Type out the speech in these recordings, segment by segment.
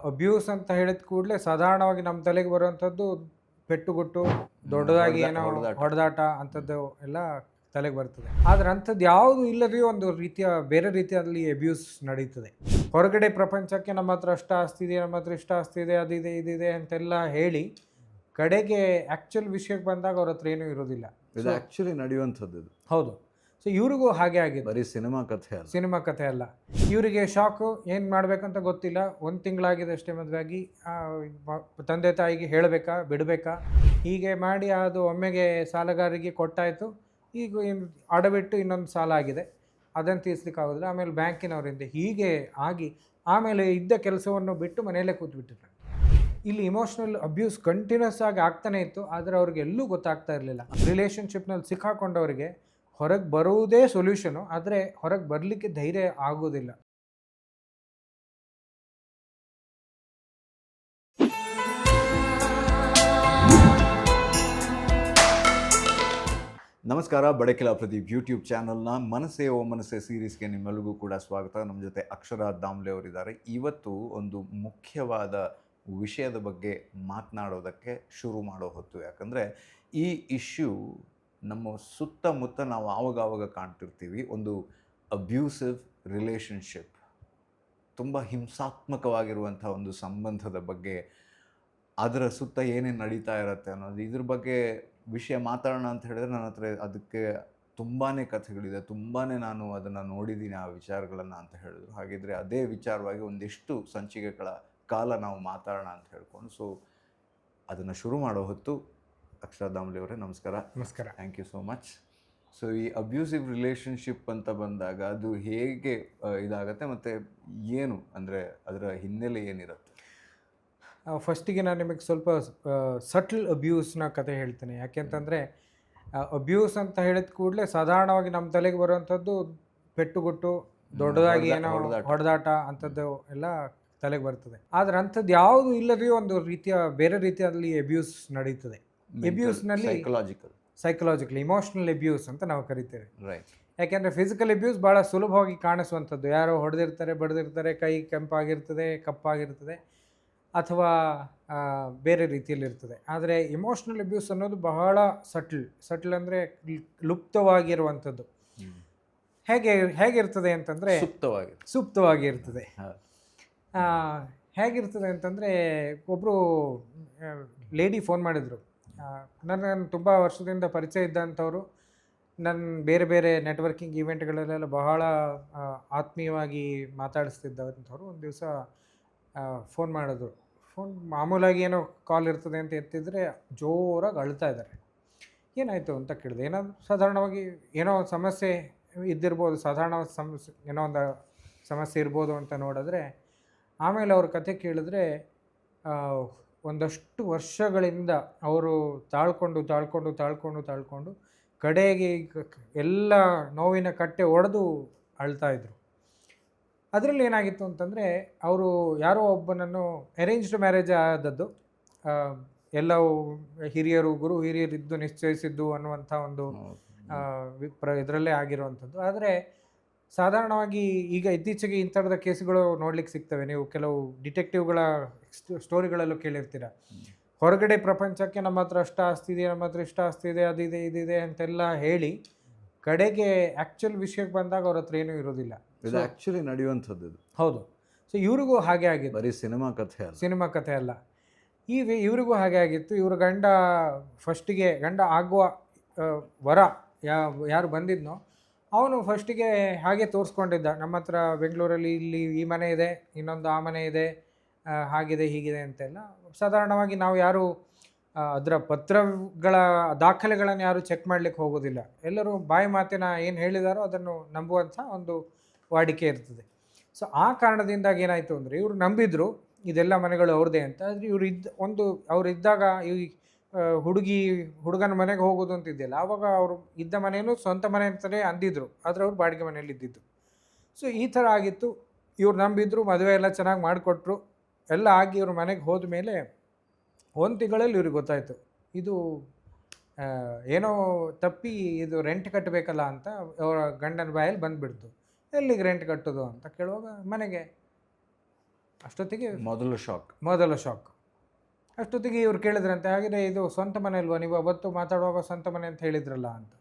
Abuse ಅಂತ ಹೇಳಿದ ಕೂಡಲೇ ಸಾಧಾರಣವಾಗಿ ನಮ್ಮ ತಲೆಗೆ ಬರುವಂಥದ್ದು ಪೆಟ್ಟುಗುಟ್ಟು, ದೊಡ್ಡದಾಗಿ ಏನೋ ಹೊಡೆದಾಟ. ಹೊಡೆದಾಟ ಅಂಥದ್ದು ಎಲ್ಲ ತಲೆಗೆ ಬರ್ತದೆ. ಆದರೆ ಅಂಥದ್ದು ಯಾವುದು ಇಲ್ಲದೆ ಒಂದು ರೀತಿಯ ಬೇರೆ ರೀತಿಯಲ್ಲಿ ಅಬ್ಯೂಸ್ ನಡೀತದೆ. ಹೊರಗಡೆ ಪ್ರಪಂಚಕ್ಕೆ ನಮ್ಮ ಹತ್ರ ಅಷ್ಟು ಆಸ್ತಿ ಇದೆ, ನಮ್ಮ ಹತ್ರ ಇಷ್ಟು ಆಸ್ತಿ ಇದೆ, ಅದಿದೆ ಇದಿದೆ ಅಂತೆಲ್ಲ ಹೇಳಿ ಕಡೆಗೆ ಆ್ಯಕ್ಚುಯಲ್ ವಿಷಯಕ್ಕೆ ಬಂದಾಗ ಅವ್ರ ಹತ್ರ ಏನೂ ಇರೋದಿಲ್ಲ. ಇದು ಆ್ಯಕ್ಚುಲಿ ನಡೆಯುವಂಥದ್ದು ಇದು. ಹೌದು. ಸೊ ಇವ್ರಿಗೂ ಹಾಗೆ ಆಗಿದೆ. ಬರೀ ಸಿನಿಮಾ ಕಥೆ ಅಲ್ಲ. ಸಿನಿಮಾ ಕಥೆ ಅಲ್ಲ. ಇವರಿಗೆ ಶಾಕು, ಏನು ಮಾಡಬೇಕಂತ ಗೊತ್ತಿಲ್ಲ. 1 ತಿಂಗಳಾಗಿದೆ ಅಷ್ಟೇ ಮದುವೆಯಾಗಿ. ತಂದೆ ತಾಯಿಗೆ ಹೇಳಬೇಕಾ ಬಿಡಬೇಕಾ ಹೀಗೆ ಮಾಡಿ ಅದು ಒಮ್ಮೆಗೆ ಸಾಲಗಾರರಿಗೆ ಕೊಟ್ಟಾಯಿತು. ಈಗ ಅಡವಿಟ್ಟು ಇನ್ನೊಂದು ಸಾಲ ಆಗಿದೆ, ಅದನ್ನು ತೀರಿಸ್ಲಿಕ್ಕಾಗೋದಿಲ್ಲ. ಆಮೇಲೆ ಬ್ಯಾಂಕಿನವರಿಂದ ಹೀಗೆ ಆಗಿ ಆಮೇಲೆ ಇದ್ದ ಕೆಲಸವನ್ನು ಬಿಟ್ಟು ಮನೆಯಲ್ಲೇ ಕೂತ್ಬಿಟ್ಟಿರ್ತಾರೆ. ಇಲ್ಲಿ ಇಮೋಷ್ನಲ್ ಅಬ್ಯೂಸ್ ಕಂಟಿನ್ಯೂಸ್ ಆಗಿ ಆಗ್ತಾನೆ ಇತ್ತು, ಆದರೆ ಅವ್ರಿಗೆ ಎಲ್ಲೂ ಗೊತ್ತಾಗ್ತಾ ಇರಲಿಲ್ಲ. ರಿಲೇಷನ್ಶಿಪ್ನಲ್ಲಿ ಸಿಕ್ಕಾಕೊಂಡವರಿಗೆ ಹೊರಗೆ ಬರುವುದೇ ಸೊಲ್ಯೂಷನು, ಆದರೆ ಹೊರಗೆ ಬರಲಿಕ್ಕೆ ಧೈರ್ಯ ಆಗೋದಿಲ್ಲ. ನಮಸ್ಕಾರ, ಬಡಕಿಲ ಪ್ರದೀಪ್ ಯೂಟ್ಯೂಬ್ ಚಾನಲ್ನ ಮನಸ್ಸೇ ಓ ಮನಸ್ಸೇ ಸೀರೀಸ್ಗೆ ನಿಮ್ಮೆಲ್ಲರಿಗೂ ಕೂಡ ಸ್ವಾಗತ. ನಮ್ಮ ಜೊತೆ ಅಕ್ಷರಾ ದಾಮ್ಲೆ ಅವರಿದ್ದಾರೆ. ಇವತ್ತು ಒಂದು ಮುಖ್ಯವಾದ ವಿಷಯದ ಬಗ್ಗೆ ಮಾತನಾಡೋದಕ್ಕೆ ಶುರು ಮಾಡೋ ಹೊತ್ತು. ಯಾಕಂದರೆ ಈ ಇಶ್ಯೂ ನಮ್ಮ ಸುತ್ತಮುತ್ತ ನಾವು ಆವಾಗ ಕಾಣ್ತಿರ್ತೀವಿ. ಒಂದು ಅಬ್ಯೂಸಿವ್ ರಿಲೇಷನ್ಶಿಪ್, ತುಂಬ ಹಿಂಸಾತ್ಮಕವಾಗಿರುವಂಥ ಒಂದು ಸಂಬಂಧದ ಬಗ್ಗೆ, ಅದರ ಸುತ್ತ ಏನೇನು ನಡೀತಾ ಇರುತ್ತೆ ಅನ್ನೋದು, ಇದ್ರ ಬಗ್ಗೆ ವಿಷಯ ಮಾತಾಡೋಣ ಅಂತ ಹೇಳಿದ್ರೆ ನನ್ನ ಹತ್ರ ಅದಕ್ಕೆ ತುಂಬಾ ಕಥೆಗಳಿದೆ, ತುಂಬಾ ನಾನು ಅದನ್ನು ನೋಡಿದ್ದೀನಿ ಆ ವಿಚಾರಗಳನ್ನು ಅಂತ ಹೇಳಿದ್ರು. ಹಾಗಿದ್ರೆ ಅದೇ ವಿಚಾರವಾಗಿ ಒಂದಿಷ್ಟು ಸಂಚಿಕೆಗಳ ಕಾಲ ನಾವು ಮಾತಾಡೋಣ ಅಂತ ಹೇಳ್ಕೊಂಡು ಅದನ್ನು ಶುರು ಮಾಡೋ ಹೊತ್ತು. ಅಕ್ಷರಾ ದಾಮ್ಲೆ ಅವರೇ ನಮಸ್ಕಾರ. ನಮಸ್ಕಾರ. Thank you so much. So ಈ ಅಬ್ಯೂಸಿವ್ ರಿಲೇಷನ್ಶಿಪ್ ಅಂತ ಬಂದಾಗ ಅದು ಹೇಗೆ ಇದಾಗುತ್ತೆ ಮತ್ತು ಏನು ಅಂದರೆ ಅದರ ಹಿನ್ನೆಲೆ ಏನಿರುತ್ತೆ? ಫಸ್ಟಿಗೆ ನಾನು ನಿಮಗೆ ಸ್ವಲ್ಪ ಸಟ್ಲ್ ಅಬ್ಯೂಸ್ನ ಕತೆ ಹೇಳ್ತೇನೆ. ಯಾಕೆಂತಂದರೆ ಅಬ್ಯೂಸ್ ಅಂತ ಹೇಳಿದ ಕೂಡಲೇ ಸಾಧಾರಣವಾಗಿ ನಮ್ಮ ತಲೆಗೆ ಬರುವಂಥದ್ದು ಪೆಟ್ಟುಗುಟ್ಟು, ದೊಡ್ಡದಾಗಿ ಏನೋ ಹೊಡೆದಾಟ ಅಂಥದ್ದು ಎಲ್ಲ ತಲೆಗೆ ಬರ್ತದೆ. ಆದರೆ ಅಂಥದ್ದು ಯಾವುದು ಇಲ್ಲದೆ ಒಂದು ರೀತಿಯ ಬೇರೆ ರೀತಿಯಲ್ಲಿ ಅಬ್ಯೂಸ್ ನಡೀತದೆ. ಅಬ್ಯೂಸ್ನಲ್ಲಿ ಸೈಕಲಾಜಿಕಲ್ ಇಮೋಷ್ನಲ್ ಅಬ್ಯೂಸ್ ಅಂತ ನಾವು ಕರಿತೇವೆ. ರೈಟ್. ಯಾಕೆಂದರೆ ಫಿಸಿಕಲ್ ಅಬ್ಯೂಸ್ ಭಾಳ ಸುಲಭವಾಗಿ ಕಾಣಿಸುವಂಥದ್ದು. ಯಾರೋ ಹೊಡೆದಿರ್ತಾರೆ, ಬಡಿದಿರ್ತಾರೆ, ಕೈ ಕೆಂಪಾಗಿರ್ತದೆ, ಕಪ್ಪಾಗಿರ್ತದೆ, ಅಥವಾ ಬೇರೆ ರೀತಿಯಲ್ಲಿರ್ತದೆ. ಆದರೆ ಇಮೋಷ್ನಲ್ ಅಬ್ಯೂಸ್ ಅನ್ನೋದು ಬಹಳ ಸಟ್ಲ್ ಅಂದರೆ ಲುಪ್ತವಾಗಿರುವಂಥದ್ದು. ಹೇಗಿರ್ತದೆ ಅಂತಂದರೆ ಸುಪ್ತವಾಗಿರ್ತದೆ. ಹೇಗಿರ್ತದೆ ಅಂತಂದರೆ ಒಬ್ಬರು ಲೇಡಿ ಫೋನ್ ಮಾಡಿದರು. ನನ್ನ ತುಂಬ ವರ್ಷದಿಂದ ಪರಿಚಯ ಇದ್ದಂಥವ್ರು, ನನ್ನ ಬೇರೆ ಬೇರೆ ನೆಟ್ವರ್ಕಿಂಗ್ ಈವೆಂಟ್ಗಳಲ್ಲೆಲ್ಲ ಬಹಳ ಆತ್ಮೀಯವಾಗಿ ಮಾತಾಡಿಸ್ತಿದ್ದಂಥವ್ರು ಒಂದು ದಿವಸ ಫೋನ್ ಮಾಡಿದ್ರು. ಮಾಮೂಲಾಗಿ ಏನೋ ಕಾಲ್ ಇರ್ತದೆ ಅಂತ ಎತ್ತಿದ್ರೆ ಜೋರಾಗಿ ಅಳ್ತಾ ಇದ್ದಾರೆ. ಏನಾಯಿತು ಅಂತ ಕೇಳಿದೆ. ಏನಾದರೂ ಸಾಧಾರಣವಾಗಿ ಏನೋ ಸಮಸ್ಯೆ ಇದ್ದಿರ್ಬೋದು, ಸಾಧಾರಣ ಏನೋ ಒಂದು ಸಮಸ್ಯೆ ಇರ್ಬೋದು ಅಂತ ನೋಡಿದ್ರೆ, ಆಮೇಲೆ ಅವ್ರ ಕತೆ ಕೇಳಿದ್ರೆ ಒಂದಷ್ಟು ವರ್ಷಗಳಿಂದ ಅವರು ತಾಳ್ಕೊಂಡು ಕಡೆಗೆ ಎಲ್ಲ ನೋವಿನ ಕಟ್ಟೆ ಒಡೆದು ಅಳ್ತಾಯಿದ್ರು. ಅದರಲ್ಲಿ ಏನಾಗಿತ್ತು ಅಂತಂದರೆ, ಅವರು ಯಾರೋ ಒಬ್ಬನನ್ನು ಅರೇಂಜ್ಡ್ ಮ್ಯಾರೇಜ್ ಆದದ್ದು, ಎಲ್ಲವೂ ಗುರು ಹಿರಿಯರಿದ್ದು ನಿಶ್ಚಯಿಸಿದ್ದು ಅನ್ನುವಂಥ ಒಂದು ಇದರಲ್ಲೇ ಆಗಿರುವಂಥದ್ದು. ಆದರೆ ಸಾಧಾರಣವಾಗಿ ಈಗ ಇತ್ತೀಚೆಗೆ ಇಂಥರದ ಕೇಸುಗಳು ನೋಡ್ಲಿಕ್ಕೆ ಸಿಗ್ತವೆ. ನೀವು ಕೆಲವು ಡಿಟೆಕ್ಟಿವ್ಗಳ ಸ್ಟೋರಿಗಳಲ್ಲೂ ಕೇಳಿರ್ತೀರ. ಹೊರಗಡೆ ಪ್ರಪಂಚಕ್ಕೆ ನಮ್ಮ ಹತ್ರ ಅಷ್ಟು ಆಸ್ತಿ ಇದೆ, ನಮ್ಮ ಹತ್ರ ಇಷ್ಟು ಆಸ್ತಿ ಇದೆ, ಅದಿದೆ ಇದಿದೆ ಅಂತೆಲ್ಲ ಹೇಳಿ ಕಡೆಗೆ ಆ್ಯಕ್ಚುಯಲ್ ವಿಷಯಕ್ಕೆ ಬಂದಾಗ ಅವ್ರ ಹತ್ರ ಏನೂ ಇರೋದಿಲ್ಲ. ಇದು ಆ್ಯಕ್ಚುಲಿ ನಡೆಯುವಂಥದ್ದು. ಹೌದು. ಸೊ ಇವ್ರಿಗೂ ಹಾಗೆ ಆಗಿತ್ತು. ಬರೀ ಸಿನಿಮಾ ಕಥೆ ಅಲ್ಲ. ಇವರಿಗೂ ಹಾಗೆ ಆಗಿತ್ತು. ಇವ್ರ ಫಸ್ಟಿಗೆ ಗಂಡ ಆಗುವ ವರ ಯಾರು ಬಂದಿದ್ನೋ ಅವನು ಫಸ್ಟಿಗೆ ಹಾಗೆ ತೋರಿಸ್ಕೊಂಡಿದ್ದ. ನಮ್ಮ ಹತ್ರ ಬೆಂಗಳೂರಲ್ಲಿ ಇಲ್ಲಿ ಈ ಮನೆ ಇದೆ, ಇನ್ನೊಂದು ಆ ಮನೆ ಇದೆ, ಹಾಗಿದೆ ಹೀಗಿದೆ ಅಂತೆಲ್ಲ. ಸಾಧಾರಣವಾಗಿ ನಾವು ಯಾರು ಅದರ ಪತ್ರಗಳ ದಾಖಲೆಗಳನ್ನು ಯಾರು ಚೆಕ್ ಮಾಡಲಿಕ್ಕೆ ಹೋಗೋದಿಲ್ಲ. ಎಲ್ಲರೂ ಬಾಯಿ ಮಾತಿನ ಏನು ಹೇಳಿದಾರೋ ಅದನ್ನು ನಂಬುವಂಥ ಒಂದು ವಾಡಿಕೆ ಇರ್ತದೆ. ಸೊ ಆ ಕಾರಣದಿಂದಾಗಿ ಏನಾಯಿತು ಅಂದರೆ, ಇವರು ನಂಬಿದ್ರು ಇದೆಲ್ಲ ಮನೆಗಳು ಅವ್ರದ್ದೇ ಅಂತ. ಆದರೆ ಅವ್ರು ಇದ್ದಾಗ ಈ ಹುಡುಗನ ಮನೆಗೆ ಹೋಗೋದು ಅಂತಿದ್ದಿಲ್ಲ. ಆವಾಗ ಅವರು ಇದ್ದ ಮನೆಯೂ ಸ್ವಂತ ಮನೆ ಅಂತಲೇ ಅಂದಿದ್ರು, ಆದರೆ ಅವ್ರು ಬಾಡಿಗೆ ಮನೆಯಲ್ಲಿ ಇದ್ದಿದ್ದು. ಸೊ ಈ ಥರ ಆಗಿತ್ತು. ಇವ್ರು ನಂಬಿದ್ರು, ಮದುವೆ ಎಲ್ಲ ಚೆನ್ನಾಗಿ ಮಾಡಿಕೊಟ್ರು. ಎಲ್ಲ ಆಗಿ ಇವ್ರ ಮನೆಗೆ ಹೋದ ಮೇಲೆ 1 ತಿಂಗಳಲ್ಲಿ ಇವ್ರಿಗೆ ಗೊತ್ತಾಯಿತು ಇದು ಏನೋ ತಪ್ಪಿ ಇದು ರೆಂಟ್ ಕಟ್ಟಬೇಕಲ್ಲ ಅಂತ. ಅವರ ಗಂಡನ ಬಾಯಲ್ಲಿ ಬಂದುಬಿಡ್ತು. ಎಲ್ಲಿಗೆ ರೆಂಟ್ ಕಟ್ಟೋದು ಅಂತ ಕೇಳುವಾಗ, ಮನೆಗೆ ಅಷ್ಟೊತ್ತಿಗೆ ಮೊದಲ ಶಾಕ್. ಅಷ್ಟೊತ್ತಿಗೆ ಇವ್ರು ಕೇಳಿದ್ರಂತೆ, ಹಾಗಿದ್ರೆ ಇದು ಸ್ವಂತ ಮನೆ ಅಲ್ವಾ, ನೀವು ಅವತ್ತು ಮಾತಾಡುವಾಗ ಸ್ವಂತ ಮನೆ ಅಂತ ಹೇಳಿದ್ರಲ್ಲ ಅಂತ.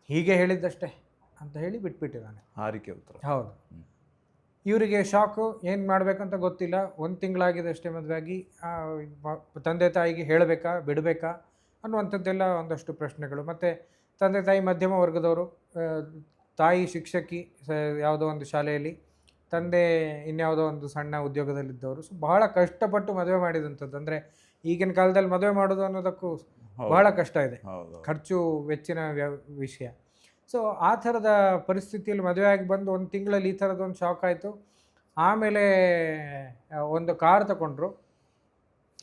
ಹೀಗೆ ಹೇಳಿದ್ದಷ್ಟೇ ಅಂತ ಹೇಳಿ ಬಿಟ್ಬಿಟ್ಟಿದ್ದಾನೆ. ಹಾರಿಕೆ ಉತ್ತರ. ಹೌದು. ಇವರಿಗೆ ಶಾಕು, ಏನು ಮಾಡಬೇಕಂತ ಗೊತ್ತಿಲ್ಲ. 1 ತಿಂಗಳಾಗಿದೆ ಅಷ್ಟೇ ಮದುವೆಯಾಗಿ. ತಂದೆ ತಾಯಿಗೆ ಹೇಳಬೇಕಾ ಬಿಡಬೇಕಾ ಅನ್ನುವಂಥದ್ದೆಲ್ಲ ಒಂದಷ್ಟು ಪ್ರಶ್ನೆಗಳು. ಮತ್ತು ತಂದೆ ತಾಯಿ ಮಧ್ಯಮ ವರ್ಗದವರು, ತಾಯಿ ಶಿಕ್ಷಕಿ ಯಾವುದೋ ಒಂದು ಶಾಲೆಯಲ್ಲಿ, ತಂದೆ ಇನ್ಯಾವುದೋ ಒಂದು ಸಣ್ಣ ಉದ್ಯೋಗದಲ್ಲಿದ್ದವರು. ಸೊ ಬಹಳ ಕಷ್ಟಪಟ್ಟು ಮದುವೆ ಮಾಡಿದಂಥದ್ದು. ಅಂದರೆ ಈಗಿನ ಕಾಲದಲ್ಲಿ ಮದುವೆ ಮಾಡೋದು ಅನ್ನೋದಕ್ಕೂ ಬಹಳ ಕಷ್ಟ ಇದೆ, ಖರ್ಚು ವೆಚ್ಚಿನ ವಿಷಯ. ಸೊ ಆ ಥರದ ಪರಿಸ್ಥಿತಿಯಲ್ಲಿ ಮದುವೆ ಆಗಿ ಬಂದು 1 ತಿಂಗಳಲ್ಲಿ ಈ ಥರದೊಂದು ಶಾಕ್ ಆಯಿತು. ಆಮೇಲೆ ಒಂದು ಕಾರ್ ತಗೊಂಡ್ರು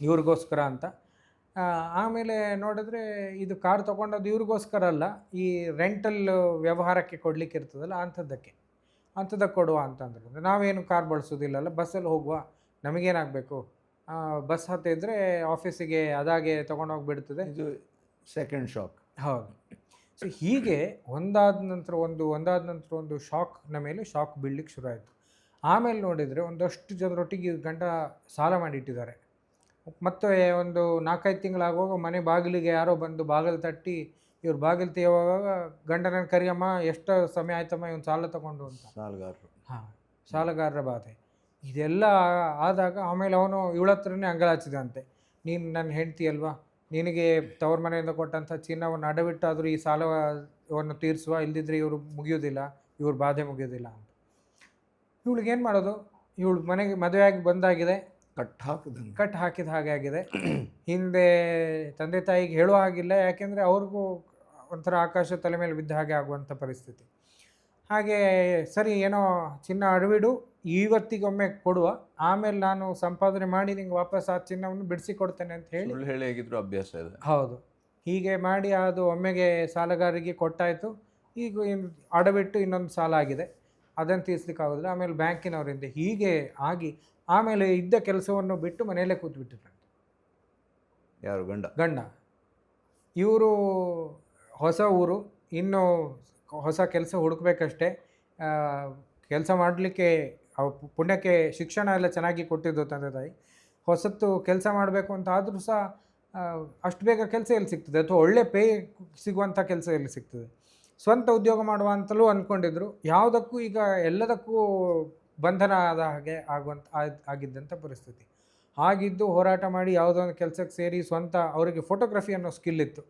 ಇವ್ರಿಗೋಸ್ಕರ ಅಂತ. ಆಮೇಲೆ ನೋಡಿದ್ರೆ ಇದು ಕಾರ್ ತೊಗೊಂಡದ್ದು ಇವ್ರಿಗೋಸ್ಕರ ಅಲ್ಲ, ಈ ರೆಂಟಲ್ ವ್ಯವಹಾರಕ್ಕೆ ಕೊಡಲಿಕ್ಕೆ ಇರ್ತದಲ್ಲ ಅಂಥದ್ದಕ್ಕೆ ಕೊಡುವ ಅಂತಂದ್ರೆ. ನಾವೇನು ಕಾರ್ ಬಳಸೋದಿಲ್ಲಲ್ಲ, ಬಸ್ಸಲ್ಲಿ ಹೋಗುವ, ನಮಗೇನಾಗಬೇಕು, ಬಸ್ ಹತ್ತಿದ್ರೆ ಆಫೀಸಿಗೆ ಅದಾಗೆ ತೊಗೊಂಡೋಗಿಬಿಡ್ತದೆ. ಇದು ಸೆಕೆಂಡ್ ಶಾಕ್. ಹೌದು. ಸೊ ಹೀಗೆ ಒಂದಾದ ನಂತರ ಒಂದು ಶಾಕ್ನ ಮೇಲೆ ಶಾಕ್ ಬೀಳಲಿಕ್ಕೆ ಶುರು ಆಯಿತು. ಆಮೇಲೆ ನೋಡಿದರೆ ಒಂದಷ್ಟು ಜನರೊಟ್ಟಿಗೆ ಗಂಡ ಸಾಲ ಮಾಡಿಟ್ಟಿದ್ದಾರೆ. ಮತ್ತು ಒಂದು 4-5 ತಿಂಗಳಾಗುವಾಗ ಮನೆ ಬಾಗಿಲಿಗೆ ಯಾರೋ ಬಂದು ಬಾಗಿಲು ತಟ್ಟಿ, ಇವ್ರು ಬಾಗಿಲು ತೆಗೆಯುವಾಗ ಗಂಡನನ್ನು ಕರಿಯಮ್ಮ, ಎಷ್ಟು ಸಮಯ ಆಯ್ತಮ್ಮ ಇವನು ಸಾಲ ತಗೊಂಡು ಅಂತ. ಸಾಲಗಾರರ ಬಾಧೆ ಇದೆಲ್ಲ ಆದಾಗ ಆಮೇಲೆ ಅವನು ಇವಳ ಹತ್ರನೇ ಅಂಗಲಾಚಿದಂತೆ, ನೀನು ನನ್ನ ಹೆಂಡ್ತಿ ಅಲ್ವಾ, ನಿನಗೆ ತವ್ರ ಮನೆಯಿಂದ ಕೊಟ್ಟಂಥ ಚಿನ್ನವನ್ನು ಅಡವಿಟ್ಟಾದರೂ ಈ ಸಾಲವನ್ನು ತೀರಿಸುವ, ಇಲ್ದಿದ್ರೆ ಇವರು ಮುಗಿಯೋದಿಲ್ಲ, ಇವ್ರ ಬಾಧೆ ಮುಗಿಯೋದಿಲ್ಲ ಅಂತ. ಇವಳಿಗೇನು ಮಾಡೋದು, ಇವಳು ಮನೆಗೆ ಮದುವೆಯಾಗಿ ಬಂದಾಗಿದೆ, ಕಟ್ ಹಾಕಿದ ಹಾಗೆ ಆಗಿದೆ. ಹಿಂದೆ ತಂದೆ ತಾಯಿಗೆ ಹೇಳೋ ಹಾಗಿಲ್ಲ, ಯಾಕೆಂದರೆ ಅವ್ರಿಗೂ ಒಂಥರ ಆಕಾಶ ತಲೆ ಮೇಲೆ ಬಿದ್ದ ಹಾಗೆ ಆಗುವಂಥ ಪರಿಸ್ಥಿತಿ. ಹಾಗೆ ಸರಿ, ಏನೋ ಚಿನ್ನ ಅಡವಿಡು, ಇವತ್ತಿಗೊಮ್ಮೆ ಕೊಡುವ, ಆಮೇಲೆ ನಾನು ಸಂಪಾದನೆ ಮಾಡಿ ನಿಂಗೆ ವಾಪಸ್ ಆ ಚಿನ್ನವನ್ನು ಬಿಡಿಸಿ ಕೊಡ್ತೇನೆ ಅಂತ ಹೇಳಿ ಹೇಗಿದ್ರು ಅಭ್ಯಾಸ ಇದೆ. ಹೌದು. ಹೀಗೆ ಮಾಡಿ ಅದು ಒಮ್ಮೆಗೆ ಸಾಲಗಾರರಿಗೆ ಕೊಟ್ಟಾಯಿತು. ಈಗ ಅಡವಿಟ್ಟು ಇನ್ನೊಂದು ಸಾಲ ಆಗಿದೆ, ಅದನ್ನು ತೀರಿಸ್ಲಿಕ್ಕೆ ಆಗೋದಿಲ್ಲ. ಆಮೇಲೆ ಬ್ಯಾಂಕಿನವರಿಂದ ಹೀಗೆ ಆಗಿ ಆಮೇಲೆ ಇದ್ದ ಕೆಲಸವನ್ನು ಬಿಟ್ಟು ಮನೆಯಲ್ಲೇ ಕೂತ್ಬಿಟ್ಟಿದ್ರಂತೆ. ಯಾರು? ಗಂಡ. ಇವರು ಹೊಸ ಊರು, ಇನ್ನೂ ಹೊಸ ಕೆಲಸ ಹುಡುಕ್ಬೇಕಷ್ಟೇ. ಕೆಲಸ ಮಾಡಲಿಕ್ಕೆ ಪುಣ್ಯಕ್ಕೆ ಶಿಕ್ಷಣ ಎಲ್ಲ ಚೆನ್ನಾಗಿ ಕೊಟ್ಟಿದ್ದು ತಂದೆ ತಾಯಿ. ಹೊಸತ್ತು ಕೆಲಸ ಮಾಡಬೇಕು ಅಂತ ಆದರೂ ಸಹ ಅಷ್ಟು ಬೇಗ ಕೆಲಸ ಎಲ್ಲಿ ಸಿಗ್ತದೆ, ಅಥವಾ ಒಳ್ಳೆ ಪೇ ಸಿಗುವಂಥ ಕೆಲಸ ಎಲ್ಲಿ ಸಿಗ್ತದೆ. ಸ್ವಂತ ಉದ್ಯೋಗ ಮಾಡುವ ಅಂತಲೂ ಅಂದ್ಕೊಂಡಿದ್ರು. ಯಾವುದಕ್ಕೂ ಈಗ ಎಲ್ಲದಕ್ಕೂ ಬಂಧನ ಆದ ಹಾಗೆ ಆಗಿದ್ದಂಥ ಪರಿಸ್ಥಿತಿ. ಹಾಗಿದ್ದು ಹೋರಾಟ ಮಾಡಿ ಯಾವುದೋ ಒಂದು ಕೆಲಸಕ್ಕೆ ಸೇರಿ ಸ್ವಂತ ಅವರಿಗೆ ಫೋಟೋಗ್ರಫಿ ಅನ್ನೋ ಸ್ಕಿಲ್ ಇತ್ತು.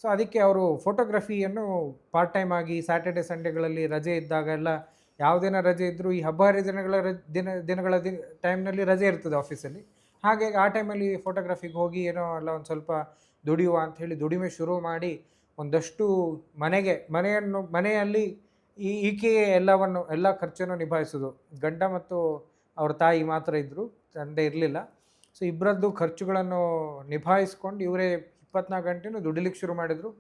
ಸೊ ಅದಕ್ಕೆ ಅವರು ಫೋಟೋಗ್ರಫಿಯನ್ನು ಪಾರ್ಟ್ ಟೈಮ್ ಆಗಿ ಸ್ಯಾಟರ್ಡೆ ಸಂಡೇಗಳಲ್ಲಿ ರಜೆ ಇದ್ದಾಗೆಲ್ಲ, ಯಾವುದೇನ ರಜೆ ಇದ್ದರೂ ಈ ಹಬ್ಬ ಹರಿದಿನಗಳ ದಿನಗಳ ಟೈಮ್ನಲ್ಲಿ ರಜೆ ಇರ್ತದೆ ಆಫೀಸಲ್ಲಿ. ಹಾಗೆ ಆ ಟೈಮಲ್ಲಿ ಫೋಟೋಗ್ರಫಿಗೆ ಹೋಗಿ ಏನೋ ಎಲ್ಲ ಒಂದು ಸ್ವಲ್ಪ ದುಡಿಯುವ ಅಂಥೇಳಿ ದುಡಿಮೆ ಶುರು ಮಾಡಿ ಒಂದಷ್ಟು ಮನೆಯಲ್ಲಿ ಈಕೆಯೇ ಎಲ್ಲ ಖರ್ಚನ್ನು ನಿಭಾಯಿಸೋದು. ಗಂಡ ಮತ್ತು ಅವ್ರ ತಾಯಿ ಮಾತ್ರ ಇದ್ದರು, ತಂದೆ ಇರಲಿಲ್ಲ. ಸೊ ಇಬ್ಬರದ್ದು ಖರ್ಚುಗಳನ್ನು ನಿಭಾಯಿಸ್ಕೊಂಡು ಇವರೇ 24 ಗಂಟೆನೂ ದುಡಿಲಿಕ್ಕೆ ಶುರು ಮಾಡಿದರು.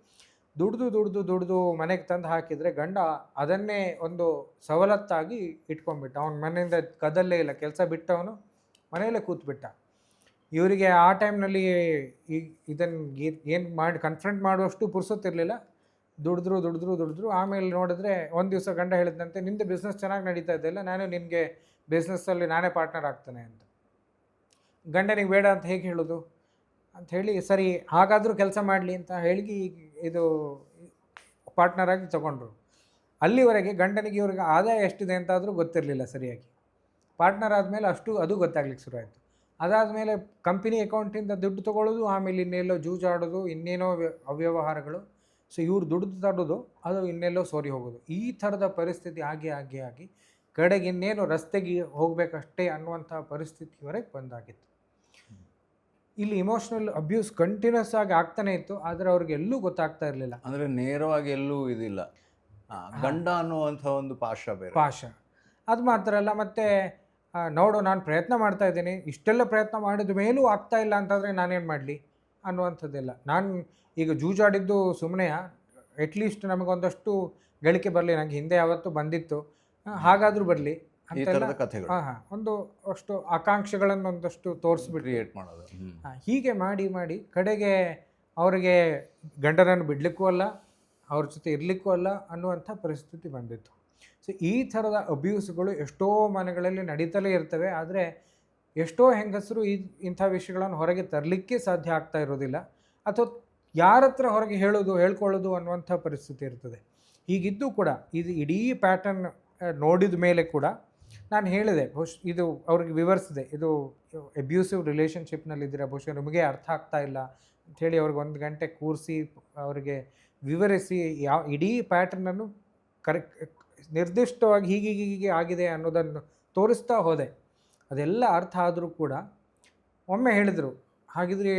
ದುಡ್ದು ಮನೆಗೆ ತಂದು ಹಾಕಿದರೆ ಗಂಡ ಅದನ್ನೇ ಒಂದು ಸವಲತ್ತಾಗಿ ಇಟ್ಕೊಂಡ್ಬಿಟ್ಟ. ಅವನ ಮನೆಯಿಂದ ಕದಲ್ಲೇ ಇಲ್ಲ, ಕೆಲಸ ಬಿಟ್ಟವನು ಮನೆಯಲ್ಲೇ ಕೂತ್ಬಿಟ್ಟ. ಇವರಿಗೆ ಆ ಟೈಮ್ನಲ್ಲಿ ಇದನ್ನು ಏನು ಮಾಡಿ ಕನ್ಫ್ರಂಟ್ ಮಾಡುವಷ್ಟು ಪುರ್ಸೊತ್ತಿರಲಿಲ್ಲ. ದುಡಿದ್ರು. ಆಮೇಲೆ ನೋಡಿದ್ರೆ ಒಂದು ದಿವಸ ಗಂಡ ಹೇಳಿದಂತೆ, ನಿಂದು ಬಿಸ್ನೆಸ್ ಚೆನ್ನಾಗಿ ನಡೀತಾ ಇದೆಯಲ್ಲ, ನಾನು ನಿನಗೆ ಬಿಸ್ನೆಸ್ಸಲ್ಲಿ ನಾನೇ ಪಾರ್ಟ್ನರ್ ಆಗ್ತೇನೆ ಅಂತ. ಗಂಡನಿಗೆ ಬೇಡ ಅಂತ ಹೇಗೆ ಹೇಳೋದು ಅಂತ ಹೇಳಿ, ಸರಿ ಹಾಗಾದರೂ ಕೆಲಸ ಮಾಡಲಿ ಅಂತ ಹೇಳಿ ಇದು ಪಾರ್ಟ್ನರ್ ಆಗಿ ತಗೊಂಡ್ರು. ಅಲ್ಲಿವರೆಗೆ ಗಂಡನಿಗೆ ಇವ್ರಿಗೆ ಆದಾಯ ಎಷ್ಟಿದೆ ಅಂತಾದರೂ ಗೊತ್ತಿರಲಿಲ್ಲ ಸರಿಯಾಗಿ. ಪಾರ್ಟ್ನರ್ ಆದಮೇಲೆ ಅದು ಗೊತ್ತಾಗ್ಲಿಕ್ಕೆ ಶುರು ಆಯಿತು. ಅದಾದಮೇಲೆ ಕಂಪನಿ ಅಕೌಂಟಿಂದ ದುಡ್ಡು ತೊಗೊಳ್ಳೋದು, ಆಮೇಲೆ ಇನ್ನೆಲ್ಲೋ ಜೂಜಾಡೋದು, ಇನ್ನೇನೋ ಅವ್ಯವಹಾರಗಳು. ಸೊ ಇವ್ರು ದುಡ್ಡು ತಡೋದು, ಅದು ಇನ್ನೆಲ್ಲೋ ಸೋರಿ ಹೋಗೋದು. ಈ ಥರದ ಪರಿಸ್ಥಿತಿ ಆಗಿ ಕಡೆಗೆ ಇನ್ನೇನು ರಸ್ತೆಗೆ ಹೋಗಬೇಕಷ್ಟೇ ಅನ್ನುವಂಥ ಪರಿಸ್ಥಿತಿವರೆಗೆ ಬಂದಾಗಿತ್ತು. ಇಲ್ಲಿ ಇಮೋಷ್ನಲ್ ಅಬ್ಯೂಸ್ ಕಂಟಿನ್ಯೂಸ್ ಆಗಿ ಆಗ್ತಾನೆ ಇತ್ತು, ಆದರೆ ಅವ್ರಿಗೆ ಎಲ್ಲೂ ಗೊತ್ತಾಗ್ತಾ ಇರಲಿಲ್ಲ. ಅಂದರೆ ನೇರವಾಗಿ ಎಲ್ಲೂ ಇದಿಲ್ಲ, ಗಂಡ ಅನ್ನುವಂಥ ಒಂದು ಪಾಶ. ಅದು ಮಾತ್ರ ಅಲ್ಲ, ಮತ್ತು ನೋಡು ನಾನು ಪ್ರಯತ್ನ ಮಾಡ್ತಾ ಇದ್ದೀನಿ, ಇಷ್ಟೆಲ್ಲ ಪ್ರಯತ್ನ ಮಾಡಿದ ಮೇಲೂ ಆಗ್ತಾ ಇಲ್ಲ ಅಂತಂದರೆ ನಾನೇನು ಮಾಡಲಿ ಅನ್ನುವಂಥದ್ದೆಲ್ಲ. ನಾನು ಈಗ ಜೂಜಾಡಿದ್ದು ಸುಮ್ಮನೆ, ಅಟ್ಲೀಸ್ಟ್ ನಮಗೊಂದಷ್ಟು ಗಳಿಕೆ ಬರಲಿ, ನನಗೆ ಹಿಂದೆ ಯಾವತ್ತೂ ಬಂದಿತ್ತು, ಹಾಗಾದರೂ ಬರಲಿ ಅಂತೆಲ್ಲ ಕಥೆಗಳು. ಒಂದು ಅಷ್ಟು ಆಕಾಂಕ್ಷೆಗಳನ್ನು ಒಂದಷ್ಟು ತೋರಿಸ್ಬಿಟ್ಟು ಕ್ರಿಯೇಟ್ ಮಾಡೋದು. ಹೀಗೆ ಮಾಡಿ ಕಡೆಗೆ ಅವರಿಗೆ ಗಂಡನನ್ನು ಬಿಡಲಿಕ್ಕೂ ಅಲ್ಲ, ಅವ್ರ ಜೊತೆ ಇರಲಿಕ್ಕೂ ಅಲ್ಲ ಅನ್ನುವಂಥ ಪರಿಸ್ಥಿತಿ ಬಂದಿತ್ತು. ಸೊ ಈ ಥರದ ಅಬ್ಯೂಸ್ಗಳು ಎಷ್ಟೋ ಮನೆಗಳಲ್ಲಿ ನಡೀತಲೇ ಇರ್ತವೆ. ಆದರೆ ಎಷ್ಟೋ ಹೆಂಗಸರು ಇಂಥ ವಿಷಯಗಳನ್ನು ಹೊರಗೆ ತರಲಿಕ್ಕೆ ಸಾಧ್ಯ ಆಗ್ತಾ ಇರೋದಿಲ್ಲ, ಅಥವಾ ಯಾರ ಹತ್ರ ಹೊರಗೆ ಹೇಳ್ಕೊಳ್ಳೋದು ಅನ್ನುವಂಥ ಪರಿಸ್ಥಿತಿ ಇರ್ತದೆ. ಹೀಗಿದ್ದು ಕೂಡ ಇದು ಇಡೀ ಪ್ಯಾಟರ್ನ್ ನೋಡಿದ ಮೇಲೆ ಕೂಡ ನಾನು ಹೇಳಿದೆ, ಇದು ಅವ್ರಿಗೆ ವಿವರಿಸಿದೆ, ಇದು ಅಬ್ಯೂಸಿವ್ ರಿಲೇಷನ್ಶಿಪ್ನಲ್ಲಿದ್ದೀರಾ, ಬಹುಶಃ ನಿಮಗೆ ಅರ್ಥ ಆಗ್ತಾ ಇಲ್ಲ ಅಂಥೇಳಿ ಅವ್ರಿಗೆ 1 ಗಂಟೆ ಕೂರಿಸಿ ಅವರಿಗೆ ವಿವರಿಸಿ ಇಡೀ ಪ್ಯಾಟರ್ನನ್ನು ನಿರ್ದಿಷ್ಟವಾಗಿ ಹೀಗೆ ಆಗಿದೆ ಅನ್ನೋದನ್ನು ತೋರಿಸ್ತಾ ಹೋದೆ. ಅದೆಲ್ಲ ಅರ್ಥ ಆದರೂ ಕೂಡ ಒಮ್ಮೆ ಹೇಳಿದರು, ಹಾಗಿದ್ರೆ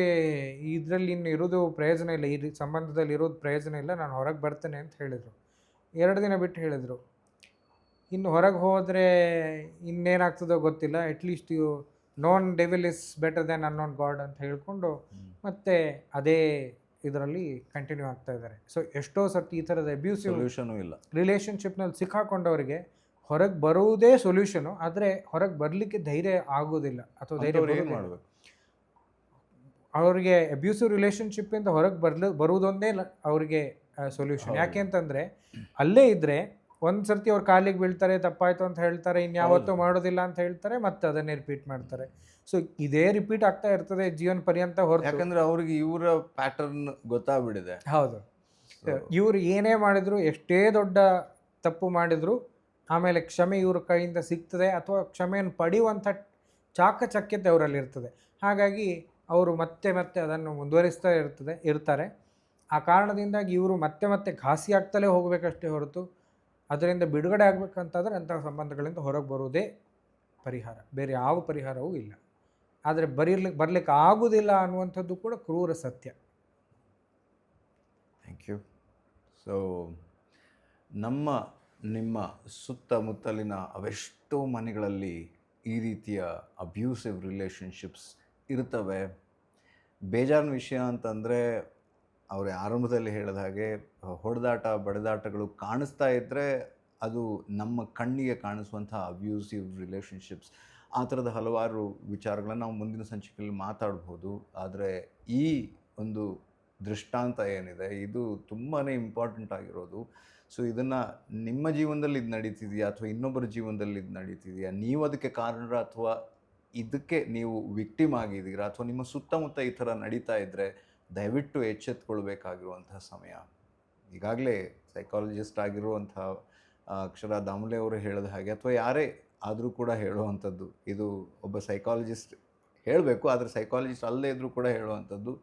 ಇದರಲ್ಲಿ ಇನ್ನು ಇರೋದು ಪ್ರಯೋಜನ ಇಲ್ಲ, ಈ ಸಂಬಂಧದಲ್ಲಿ ಇರೋದು ಪ್ರಯೋಜನ ಇಲ್ಲ, ನಾನು ಹೊರಗೆ ಬರ್ತೇನೆ ಅಂತ ಹೇಳಿದರು. 2 ದಿನ ಬಿಟ್ಟು ಹೇಳಿದರು, ಇನ್ನು ಹೊರಗೆ ಹೋದರೆ ಇನ್ನೇನಾಗ್ತದೋ ಗೊತ್ತಿಲ್ಲ, at least known devil is better than unknown god ಅಂತ ಹೇಳ್ಕೊಂಡು ಮತ್ತೆ ಅದೇ ಇದರಲ್ಲಿ ಕಂಟಿನ್ಯೂ ಆಗ್ತಾ ಇದ್ದಾರೆ. ಸೊ ಎಷ್ಟೋ ಸರ್ತಿ ಈ ಥರದ ಅಬ್ಯೂಸಿವ್ ಸೊಲ್ಯೂಷನು ಇಲ್ಲ, ರಿಲೇಷನ್ಶಿಪ್ನಲ್ಲಿ ಸಿಕ್ಕಾಕೊಂಡವರಿಗೆ ಹೊರಗೆ ಬರುವುದೇ ಸೊಲ್ಯೂಷನು, ಆದರೆ ಹೊರಗೆ ಬರಲಿಕ್ಕೆ ಧೈರ್ಯ ಆಗೋದಿಲ್ಲ ಅಥವಾ ಧೈರ್ಯ ಮಾಡಬೇಕು. ಅವರಿಗೆ ಅಬ್ಯೂಸಿವ್ ರಿಲೇಷನ್ಶಿಪ್ಪಿಂದ ಹೊರಗೆ ಬರುವುದೊಂದೇ ಅವರಿಗೆ ಸೊಲ್ಯೂಷನ್. ಯಾಕೆ ಅಂತಂದರೆ ಅಲ್ಲೇ ಇದ್ದರೆ ಒಂದು ಸರ್ತಿ ಅವ್ರ ಕಾಲಿಗೆ ಬೀಳ್ತಾರೆ, ತಪ್ಪಾಯಿತು ಅಂತ ಹೇಳ್ತಾರೆ, ಇನ್ಯಾವತ್ತೂ ಮಾಡೋದಿಲ್ಲ ಅಂತ ಹೇಳ್ತಾರೆ, ಮತ್ತೆ ಅದನ್ನೇ ರಿಪೀಟ್ ಮಾಡ್ತಾರೆ. ಸೊ ಇದೇ ರಿಪೀಟ್ ಆಗ್ತಾ ಇರ್ತದೆ ಜೀವನ ಪರ್ಯಂತ ಹೊರತು. ಯಾಕಂದರೆ ಅವ್ರಿಗೆ ಇವರ ಪ್ಯಾಟರ್ನ್ ಗೊತ್ತಾಗ್ಬಿಟ್ಟಿದೆ. ಹೌದು, ಇವರು ಏನೇ ಮಾಡಿದ್ರು, ಎಷ್ಟೇ ದೊಡ್ಡ ತಪ್ಪು ಮಾಡಿದ್ರು, ಆಮೇಲೆ ಕ್ಷಮೆ ಇವ್ರ ಕೈಯಿಂದ ಸಿಗ್ತದೆ ಅಥವಾ ಕ್ಷಮೆಯನ್ನು ಪಡೆಯುವಂಥ ಚಾಕಚಕ್ಯತೆ ಅವರಲ್ಲಿ ಇರ್ತದೆ. ಹಾಗಾಗಿ ಅವರು ಮತ್ತೆ ಅದನ್ನು ಮುಂದುವರಿಸ್ತಾ ಇರ್ತಾರೆ. ಆ ಕಾರಣದಿಂದಾಗಿ ಇವರು ಮತ್ತೆ ಘಾಸಿ ಆಗ್ತಲೇ ಹೋಗಬೇಕಷ್ಟೇ ಹೊರತು ಅದರಿಂದ ಬಿಡುಗಡೆ ಆಗಬೇಕಂತಾದರೆ ಅಂತಹ ಸಂಬಂಧಗಳಿಂದ ಹೊರಗೆ ಬರುವುದೇ ಪರಿಹಾರ, ಬೇರೆ ಯಾವ ಪರಿಹಾರವೂ ಇಲ್ಲ. ಆದರೆ ಬರಲಿಕ್ಕೆ ಆಗೋದಿಲ್ಲ ಅನ್ನುವಂಥದ್ದು ಕೂಡ ಕ್ರೂರ ಸತ್ಯ. Thank you. ಸೊ ನಿಮ್ಮ ಸುತ್ತಮುತ್ತಲಿನ ಅವೆಷ್ಟೋ ಮನೆಗಳಲ್ಲಿ ಈ ರೀತಿಯ ಅಬ್ಯೂಸಿವ್ ರಿಲೇಷನ್ಶಿಪ್ಸ್ ಇರ್ತವೆ. ಬೇಜಾರಿನ ವಿಷಯ ಅಂತಂದರೆ ಅವರು ಆರಂಭದಲ್ಲಿ ಹೇಳಿದ ಹಾಗೆ ಹೊಡೆದಾಟ ಬಡಿದಾಟಗಳು ಕಾಣಿಸ್ತಾ ಇದ್ದರೆ ಅದು ನಮ್ಮ ಕಣ್ಣಿಗೆ ಕಾಣಿಸುವಂಥ ಅಬ್ಯೂಸಿವ್ ರಿಲೇಷನ್ಶಿಪ್ಸ್. ಆ ಥರದ ಹಲವಾರು ವಿಚಾರಗಳನ್ನು ನಾವು ಮುಂದಿನ ಸಂಚಿಕೆಯಲ್ಲಿ ಮಾತಾಡ್ಬೋದು. ಆದರೆ ಈ ಒಂದು ದೃಷ್ಟಾಂತ ಏನಿದೆ ಇದು ತುಂಬಾ ಇಂಪಾರ್ಟೆಂಟ್ ಆಗಿರೋದು. ಸೊ ಇದನ್ನು ನಿಮ್ಮ ಜೀವನದಲ್ಲಿ ಇದು ನಡೀತಿದೆಯಾ ಅಥವಾ ಇನ್ನೊಬ್ಬರ ಜೀವನದಲ್ಲಿ ಇದು ನಡೀತಿದೆಯಾ, ನೀವು ಅದಕ್ಕೆ ಕಾರಣರ ಅಥವಾ ಇದಕ್ಕೆ ನೀವು ವಿಕ್ಟಿಮ್ ಆಗಿದ್ದೀರಾ ಅಥವಾ ನಿಮ್ಮ ಸುತ್ತಮುತ್ತ ಈ ಥರ ನಡೀತಾ ಇದ್ದರೆ ದಯವಿಟ್ಟು ಎಚ್ಚೆತ್ಕೊಳ್ಬೇಕಾಗಿರುವಂಥ ಸಮಯ. ಈಗಾಗಲೇ ಸೈಕಾಲಜಿಸ್ಟ್ ಆಗಿರುವಂಥ ಅಕ್ಷರಾ ದಾಮ್ಲೆ ಅವರು ಹೇಳಿದ ಹಾಗೆ ಅಥವಾ ಯಾರೇ ಆದರೂ ಕೂಡ ಹೇಳುವಂಥದ್ದು, ಇದು ಒಬ್ಬ ಸೈಕಾಲಜಿಸ್ಟ್ ಹೇಳಬೇಕು, ಆದರೆ ಸೈಕಾಲಜಿಸ್ಟ್ ಅಲ್ಲದೇ ಇದ್ದರೂ ಕೂಡ ಹೇಳುವಂಥದ್ದು,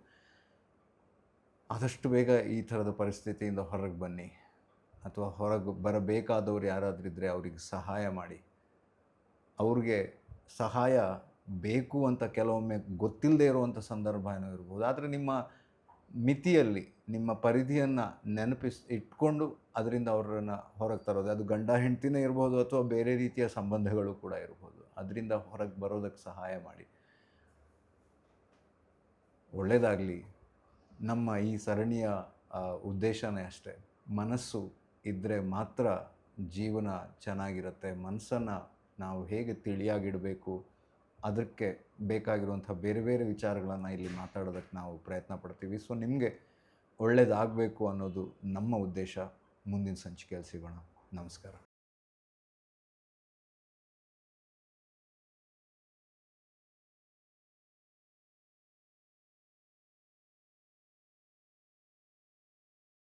ಆದಷ್ಟು ಬೇಗ ಈ ಥರದ ಪರಿಸ್ಥಿತಿಯಿಂದ ಹೊರಗೆ ಬನ್ನಿ ಅಥವಾ ಹೊರಗೆ ಬರಬೇಕಾದವರು ಯಾರಾದ್ರಿದ್ದರೆ ಅವರಿಗೆ ಸಹಾಯ ಮಾಡಿ. ಅವ್ರಿಗೆ ಸಹಾಯ ಬೇಕು ಅಂತ ಕೆಲವೊಮ್ಮೆ ಗೊತ್ತಿಲ್ಲದೆ ಇರುವಂಥ ಸಂದರ್ಭ ಏನೋ ಇರ್ಬೋದು, ಆದರೆ ನಿಮ್ಮ ಮಿತಿಯಲ್ಲಿ ನಿಮ್ಮ ಪರಿಧಿಯನ್ನು ಇಟ್ಕೊಂಡು ಅದರಿಂದ ಅವರನ್ನು ಹೊರಗೆ ತರೋದು, ಅದು ಗಂಡ ಹೆಂಡ್ತಿನೇ ಇರ್ಬೋದು ಅಥವಾ ಬೇರೆ ರೀತಿಯ ಸಂಬಂಧಗಳು ಕೂಡ ಇರ್ಬೋದು, ಅದರಿಂದ ಹೊರಗೆ ಬರೋದಕ್ಕೆ ಸಹಾಯ ಮಾಡಿ. ಒಳ್ಳೆಯದಾಗಲಿ. ನಮ್ಮ ಈ ಸರಣಿಯ ಉದ್ದೇಶನೇ ಅಷ್ಟೇ, ಮನಸ್ಸು ಇದ್ದರೆ ಮಾತ್ರ ಜೀವನ ಚೆನ್ನಾಗಿರುತ್ತೆ. ಮನಸ್ಸನ್ನು ನಾವು ಹೇಗೆ ತಿಳಿಯಾಗಿಡಬೇಕು, ಅದಕ್ಕೆ ಬೇಕಾಗಿರುವಂಥ ಬೇರೆ ಬೇರೆ ವಿಚಾರಗಳನ್ನು ಇಲ್ಲಿ ಮಾತಾಡೋದಕ್ಕೆ ನಾವು ಪ್ರಯತ್ನ ಪಡ್ತೀವಿ. ಸೊ ನಿಮಗೆ ಒಳ್ಳೆಯದಾಗಬೇಕು ಅನ್ನೋದು ನಮ್ಮ ಉದ್ದೇಶ. ಮುಂದಿನ ಸಂಚಿಕೆಯಲ್ಲಿ ಸಿಗೋಣ. ನಮಸ್ಕಾರ.